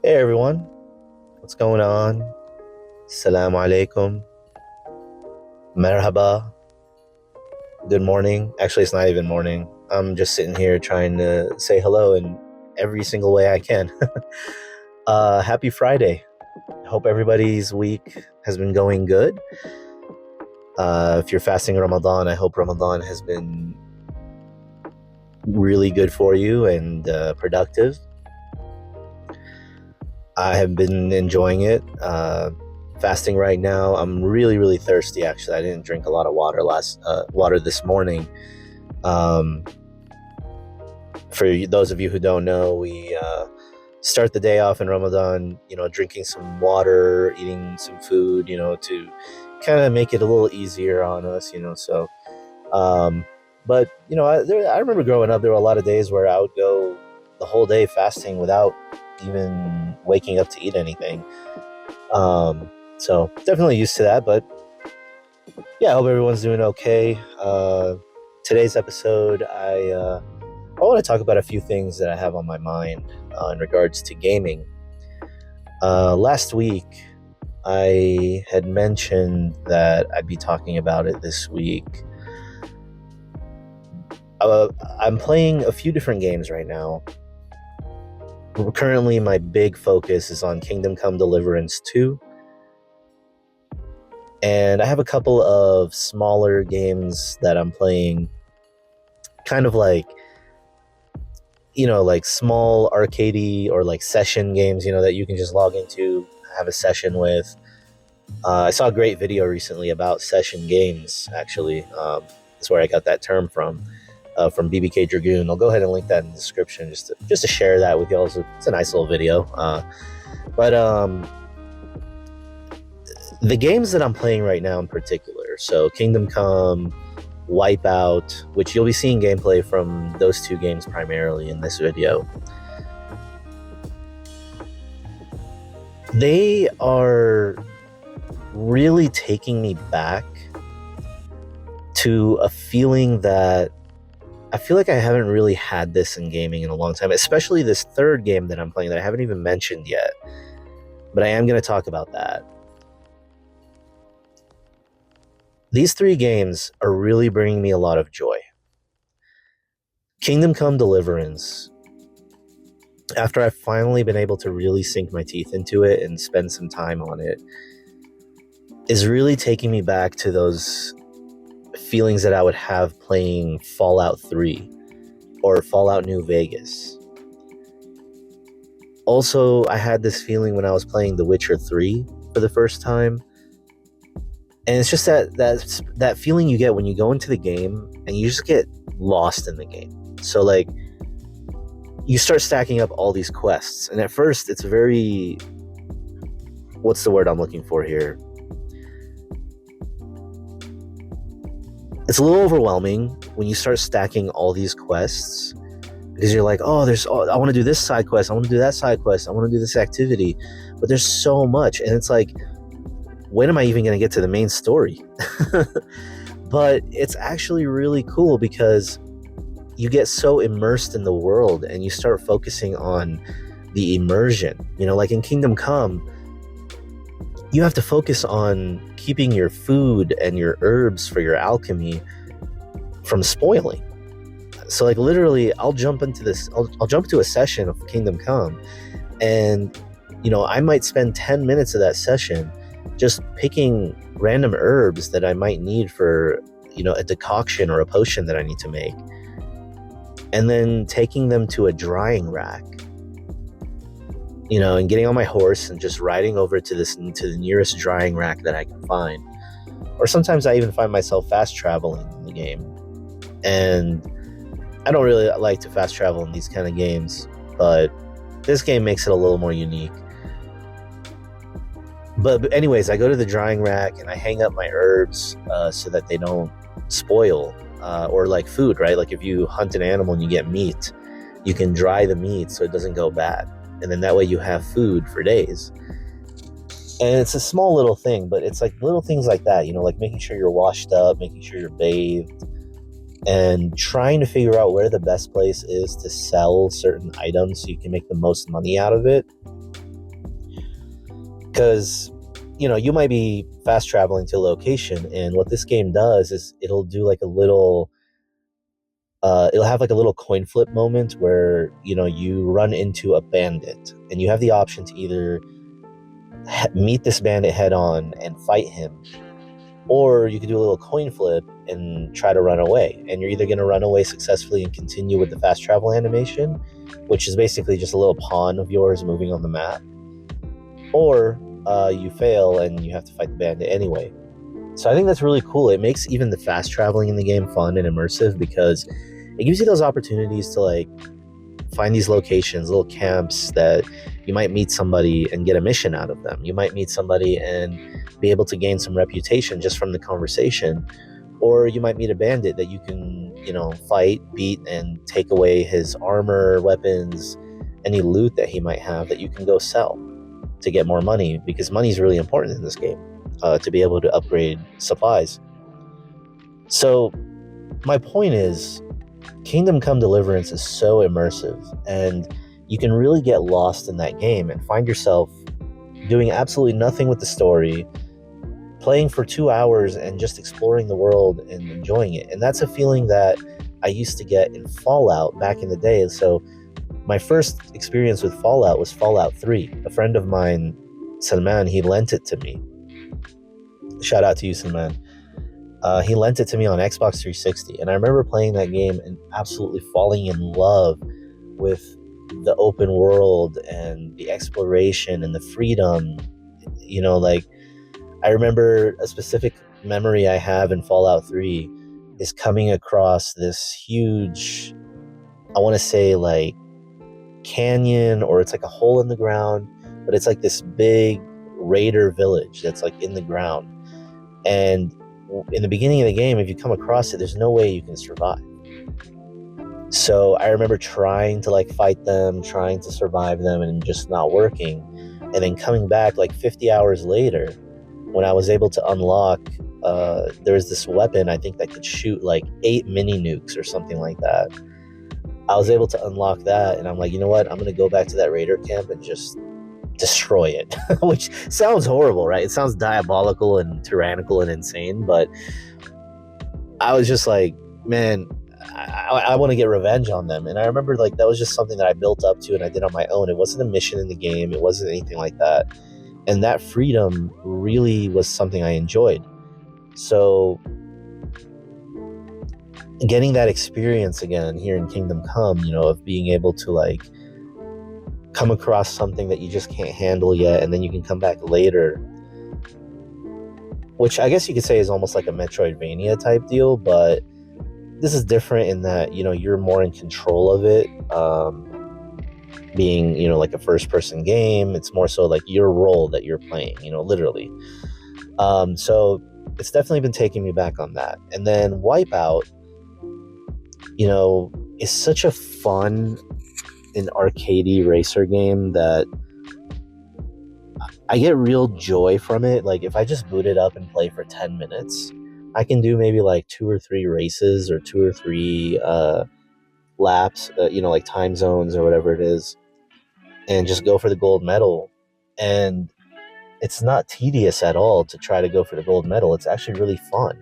Hey everyone, what's going on? Assalamu alaikum, merhaba, good morning. Actually, it's not even morning. I'm just sitting here trying to say hello in every single way I can. Happy Friday. Hope everybody's week has been going good. If you're fasting Ramadan, I hope Ramadan has been really good for you and productive. I have been enjoying it. Fasting right now. I'm really thirsty. Actually, I didn't drink a lot of water this morning. For those of you who don't know, we start the day off in Ramadan, drinking some water, eating some food, to kind of make it a little easier on us, So, but I remember growing up, there were a lot of days where I would go the whole day fasting without even waking up to eat anything. So definitely used to that, but yeah, I hope everyone's doing okay. Today's episode, I want to talk about a few things that I have on my mind in regards to gaming. Last week, I had mentioned that I'd be talking about it this week. I'm playing a few different games right now. Currently, my big focus is on Kingdom Come Deliverance 2. And I have a couple of smaller games that I'm playing, kind of like, like small arcadey or like session games, that you can just log into, have a session with. I saw a great video recently about session games, actually. That's where I got that term from BBKDRAGOON. I'll go ahead and link that in the description just to share that with y'all. So it's a nice little video. But the games that I'm playing right now in particular, so Kingdom Come, Wipeout, which you'll be seeing gameplay from those two games primarily in this video. They are really taking me back to a feeling that I feel like I haven't really had this in gaming in a long time, especially this third game that I'm playing that I haven't even mentioned yet. But I am going to talk about that. These three games are really bringing me a lot of joy. Kingdom Come Deliverance, after I've finally been able to really sink my teeth into it and spend some time on it, is really taking me back to those feelings that I would have playing Fallout 3 or Fallout New Vegas. Also, I had this feeling when I was playing The Witcher 3 for the first time. And it's just that feeling you get when you go into the game and you just get lost in the game. So like, you start stacking up all these quests, and at first it's very, what's the word I'm looking for here? It's a little overwhelming when you start stacking all these quests, because you're like, I want to do this side quest, I want to do that side quest, I want to do this activity, but there's so much, and it's like, when am I even going to get to the main story? But it's actually really cool because you get so immersed in the world and you start focusing on the immersion. Like in Kingdom Come, you have to focus on keeping your food and your herbs for your alchemy from spoiling. So like literally, I'll jump to a session of Kingdom Come, and I might spend 10 minutes of that session just picking random herbs that I might need for, a decoction or a potion that I need to make. And then taking them to a drying rack, and getting on my horse and just riding over to the nearest drying rack that I can find. Or sometimes I even find myself fast traveling in the game. And I don't really like to fast travel in these kind of games, but this game makes it a little more unique. But anyways, I go to the drying rack and I hang up my herbs so that they don't spoil, or like food, right? Like if you hunt an animal and you get meat, you can dry the meat so it doesn't go bad. And then that way you have food for days. And it's a small little thing, but it's like little things like that, like making sure you're washed up, making sure you're bathed, and trying to figure out where the best place is to sell certain items so you can make the most money out of it. because you might be fast traveling to a location, and what this game does is it'll do like a little it'll have like a little coin flip moment where you run into a bandit, and you have the option to either meet this bandit head on and fight him, or you could do a little coin flip and try to run away. And you're either going to run away successfully and continue with the fast travel animation, which is basically just a little pawn of yours moving on the map, or you fail and you have to fight the bandit anyway. So I think that's really cool. It makes even the fast traveling in the game fun and immersive, because it gives you those opportunities to like find these locations, little camps that you might meet somebody and get a mission out of them. You might meet somebody and be able to gain some reputation just from the conversation. Or you might meet a bandit that you can, fight, beat, and take away his armor, weapons, any loot that he might have that you can go sell to get more money, because money is really important in this game to be able to upgrade supplies. So my point is, Kingdom Come Deliverance is so immersive, and you can really get lost in that game and find yourself doing absolutely nothing with the story, playing for 2 hours and just exploring the world and enjoying it. And that's a feeling that I used to get in Fallout back in the day. So my first experience with Fallout was Fallout 3. A friend of mine, Salman, he lent it to me. Shout out to you, Salman. He lent it to me on Xbox 360, and I remember playing that game and absolutely falling in love with the open world and the exploration and the freedom. I remember a specific memory I have in Fallout 3 is coming across this huge, I want to say like canyon, or it's like a hole in the ground, but it's like this big raider village that's like in the ground. And in the beginning of the game, if you come across it, there's no way you can survive. So I remember trying to like fight them, trying to survive them, and just not working. And then coming back like 50 hours later, when I was able to unlock, there was this weapon, I think, that could shoot like 8 mini nukes or something like that. I was able to unlock that, and I'm like, you know what? I'm going to go back to that raider camp and just destroy it. Which sounds horrible, right? It sounds diabolical and tyrannical and insane, but I was just like, man, I want to get revenge on them. And I remember like that was just something that I built up to and I did on my own. It wasn't a mission in the game. It wasn't anything like that. And that freedom really was something I enjoyed. So getting that experience again here in Kingdom Come, of being able to like come across something that you just can't handle yet, and then you can come back later, which I guess you could say is almost like a Metroidvania type deal, but this is different in that, you're more in control of it, being, like a first person game. It's more so like your role that you're playing, literally. So it's definitely been taking me back on that. And then Wipeout, is such a fun and arcadey racer game that I get real joy from it. Like if I just boot it up and play for 10 minutes, I can do maybe like 2 or 3 races or 2 or 3 laps, like time zones or whatever it is, and just go for the gold medal. And it's not tedious at all to try to go for the gold medal. It's actually really fun.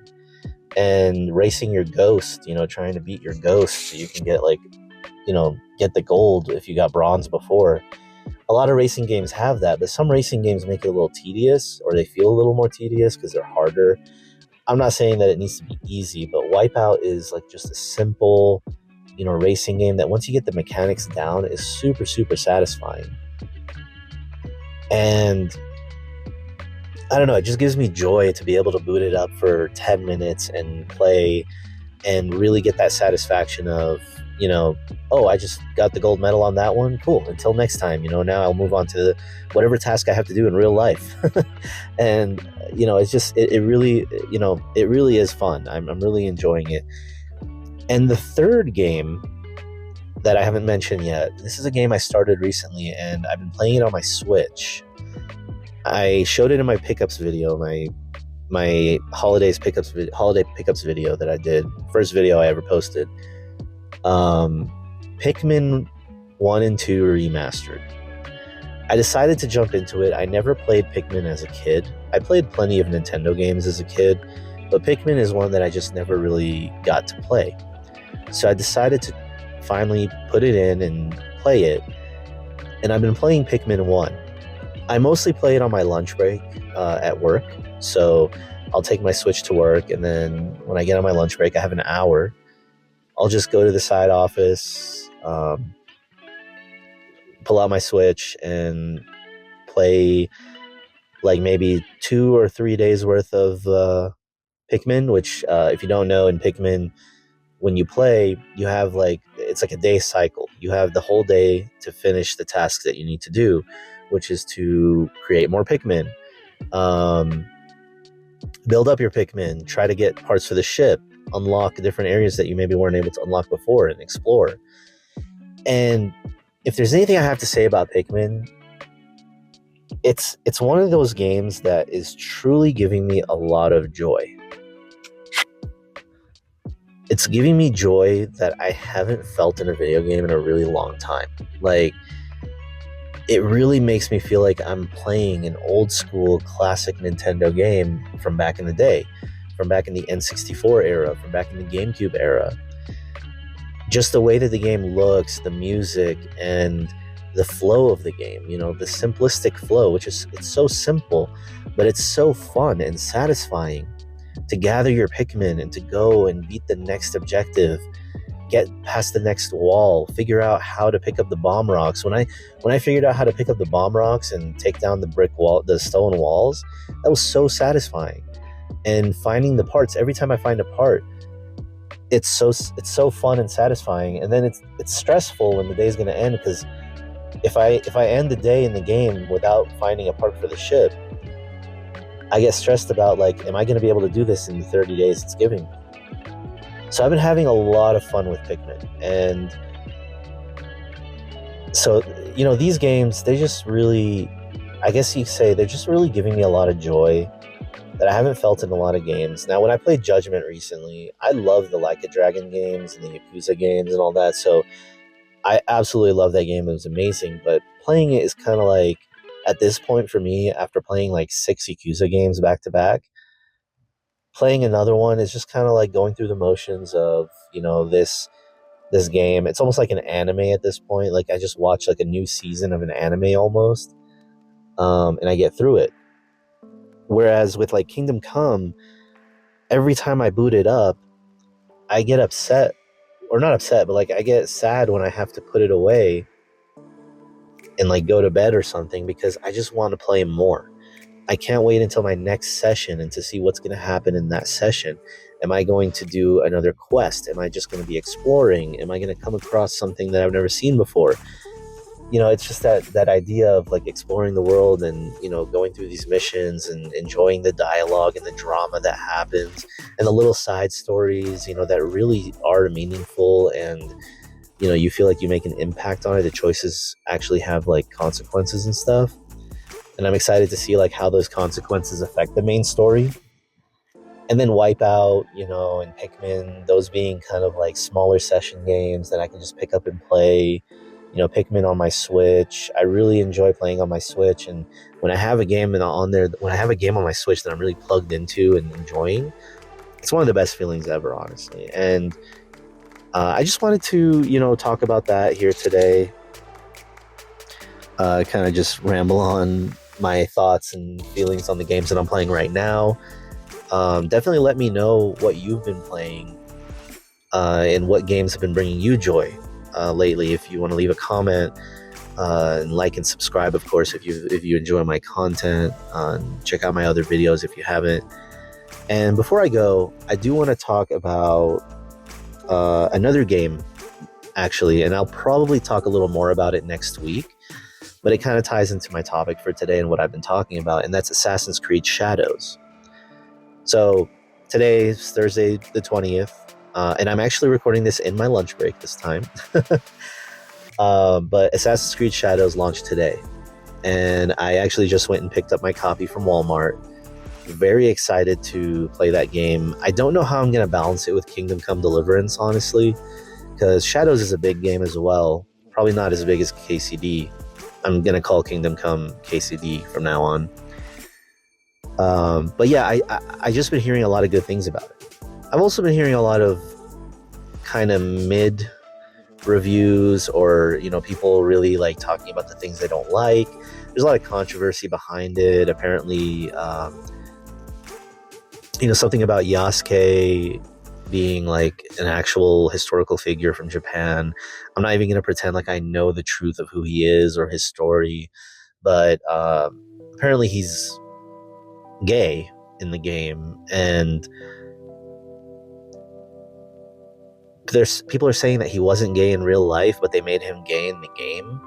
And racing your ghost, trying to beat your ghost so you can get like, get the gold if you got bronze before. A lot of racing games have that, but some racing games make it a little tedious, or they feel a little more tedious because they're harder. I'm not saying that it needs to be easy, but Wipeout is like just a simple, racing game that once you get the mechanics down is super, super satisfying. And I don't know, it just gives me joy to be able to boot it up for 10 minutes and play and really get that satisfaction of, oh, I just got the gold medal on that one. Cool. Until next time, now I'll move on to whatever task I have to do in real life. And, it's just, it really, it really is fun. I'm really enjoying it. And the third game that I haven't mentioned yet, this is a game I started recently and I've been playing it on my Switch. I showed it in my pickups video, my holiday pickups video that I did, first video I ever posted. Pikmin 1 and 2 remastered. I decided to jump into it. I never played Pikmin as a kid. I played plenty of Nintendo games as a kid, but Pikmin is one that I just never really got to play. So I decided to finally put it in and play it. And I've been playing Pikmin 1. I mostly play it on my lunch break at work. So I'll take my Switch to work, and then when I get on my lunch break, I have an hour. I'll just go to the side office, pull out my Switch, and play like maybe 2 or 3 days worth of Pikmin, which if you don't know, in Pikmin, when you play, you have it's like a day cycle. You have the whole day to finish the tasks that you need to do, which is to create more Pikmin, build up your Pikmin, try to get parts for the ship, unlock different areas that you maybe weren't able to unlock before, and explore. And if there's anything I have to say about Pikmin, it's one of those games that is truly giving me a lot of joy. It's giving me joy that I haven't felt in a video game in a really long time. Like, it really makes me feel like I'm playing an old school classic Nintendo game from back in the day, from back in the N64 era, from back in the GameCube era. Just the way that the game looks, the music, and the flow of the game, the simplistic flow, it's so simple, but it's so fun and satisfying to gather your Pikmin and to go and beat the next objective, get past the next wall, figure out how to pick up the bomb rocks. When I figured out how to pick up the bomb rocks and take down the stone walls, that was so satisfying. And finding the parts, every time I find a part, it's so fun and satisfying. And then it's stressful when the day's going to end, because if I end the day in the game without finding a part for the ship, I get stressed about, am I going to be able to do this in the 30 days it's giving me? So I've been having a lot of fun with Pikmin. And so, these games, they just really, I guess you could say, they're just really giving me a lot of joy that I haven't felt in a lot of games. Now, when I played Judgment recently, I love the Like a Dragon games and the Yakuza games and all that. So I absolutely love that game. It was amazing. But playing it is kind of like, at this point for me, after playing 6 Yakuza games back to back, playing another one is just kind of like going through the motions of, this game. It's almost like an anime at this point. Like, I just watch a new season of an anime almost, and I get through it. Whereas with Kingdom Come, every time I boot it up, I get upset, or not upset, but I get sad when I have to put it away and go to bed or something, because I just want to play more. I can't wait until my next session and to see what's going to happen in that session. Am I going to do another quest? Am I just going to be exploring? Am I going to come across something that I've never seen before? It's just that idea of exploring the world and, going through these missions and enjoying the dialogue and the drama that happens and the little side stories, that really are meaningful, and, you feel like you make an impact on it. The choices actually have consequences and stuff. And I'm excited to see how those consequences affect the main story. And then Wipeout, and Pikmin, those being kind of smaller session games that I can just pick up and play. Pikmin on my Switch. I really enjoy playing on my Switch, and when I have a game when I have a game on my Switch that I'm really plugged into and enjoying, it's one of the best feelings ever, honestly. And I just wanted to, talk about that here today. Kind of just ramble on my thoughts and feelings on the games that I'm playing right now. Definitely let me know what you've been playing and what games have been bringing you joy lately. If you want to leave a comment, and like and subscribe, of course, if you enjoy my content. Check out my other videos if you haven't. And before I go, I do want to talk about another game, actually, and I'll probably talk a little more about it next week, but it kind of ties into my topic for today and what I've been talking about, and that's Assassin's Creed Shadows. So today is Thursday the 20th, and I'm actually recording this in my lunch break this time. But Assassin's Creed Shadows launched today, and I actually just went and picked up my copy from Walmart. Very excited to play that game. I don't know how I'm going to balance it with Kingdom Come Deliverance, honestly, because Shadows is a big game as well. Probably not as big as KCD, I'm gonna call Kingdom Come KCD from now on. But yeah, I just been hearing a lot of good things about it. I've also been hearing a lot of kind of mid reviews, or people really like talking about the things they don't like. There's a lot of controversy behind it. Apparently, something about Yasuke being like an actual historical figure from Japan. I'm not even going to pretend like I know the truth of who he is or his story, but apparently he's gay in the game, and people are saying that he wasn't gay in real life, but they made him gay in the game.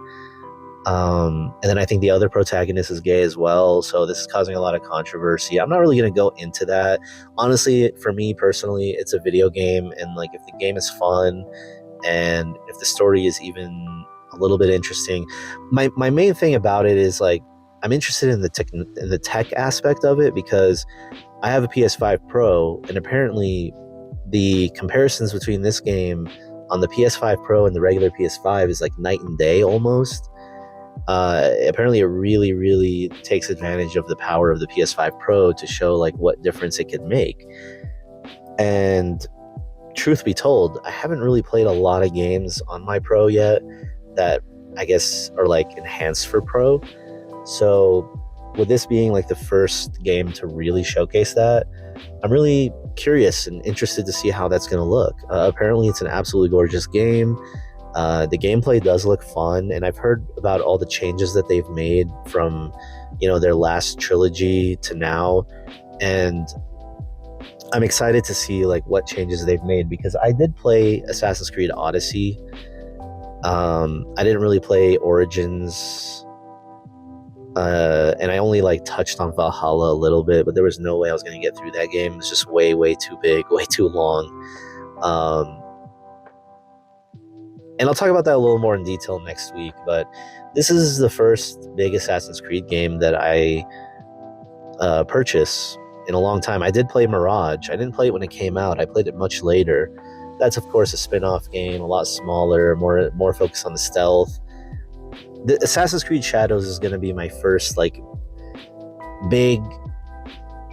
And then I think the other protagonist is gay as well, so this is causing a lot of controversy. I'm not really going to go into that. Honestly, for me personally, it's a video game, and like if the game is fun and if the story is even a little bit interesting, my main thing about it is like I'm interested in the tech aspect of it, because I have a PS5 Pro, and apparently the comparisons between this game on the PS5 Pro and the regular PS5 is like night and day almost. Apparently it really, really takes advantage of the power of the PS5 Pro to show like what difference it can make. And truth be told, I haven't really played a lot of games on my Pro yet that I guess are like enhanced for Pro. So with this being like the first game to really showcase that, I'm really curious and interested to see how that's going to look. Apparently it's an absolutely gorgeous game. The gameplay does look fun, and I've heard about all the changes that they've made from, their last trilogy to now, and I'm excited to see like what changes they've made, because I did play Assassin's Creed Odyssey. I didn't really play Origins, and I only like touched on Valhalla a little bit, but there was no way I was going to get through that game. It's just way, way too big, way too long. And I'll talk about that a little more in detail next week, but this is the first big Assassin's Creed game that I purchased in a long time. I did play Mirage. I didn't play it when it came out. I played it much later. That's, of course, a spin-off game, a lot smaller, more focused on the stealth. The Assassin's Creed Shadows is going to be my first like big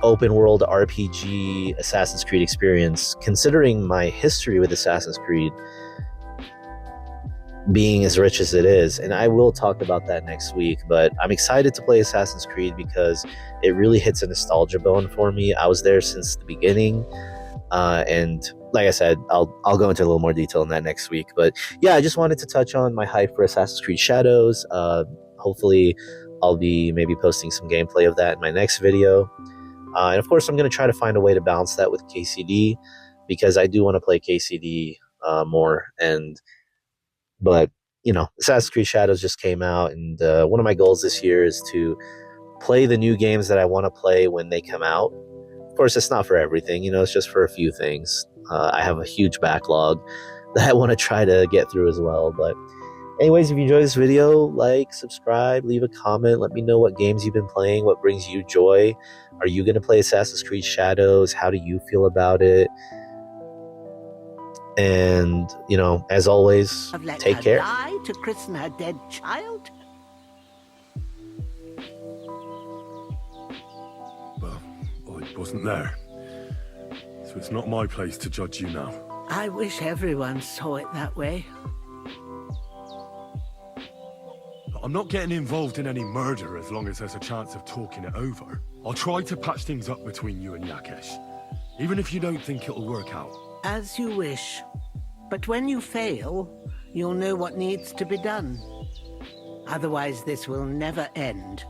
open world RPG Assassin's Creed experience, considering my history with Assassin's Creed being as rich as it is. And I will talk about that next week, but I'm excited to play Assassin's Creed because it really hits a nostalgia bone for me. I was there since the beginning, and like I said, I'll go into a little more detail in that next week. But yeah, I just wanted to touch on my hype for Assassin's Creed Shadows. Hopefully I'll be maybe posting some gameplay of that in my next video, and of course I'm going to try to find a way to balance that with KCD, because I do want to play KCD more. But Assassin's Creed Shadows just came out, and one of my goals this year is to play the new games that I want to play when they come out. Of course, it's not for everything, it's just for a few things. I have a huge backlog that I want to try to get through as well. But anyways, if you enjoyed this video, like, subscribe, leave a comment, let me know what games you've been playing, what brings you joy. Are you going to play Assassin's Creed Shadows? How do you feel about it? And, as always, take care. Die to christen her dead child? Well, I wasn't there, so it's not my place to judge you now. I wish everyone saw it that way. I'm not getting involved in any murder as long as there's a chance of talking it over. I'll try to patch things up between you and Yakesh, even if you don't think it'll work out. As you wish. But when you fail, you'll know what needs to be done. Otherwise, this will never end.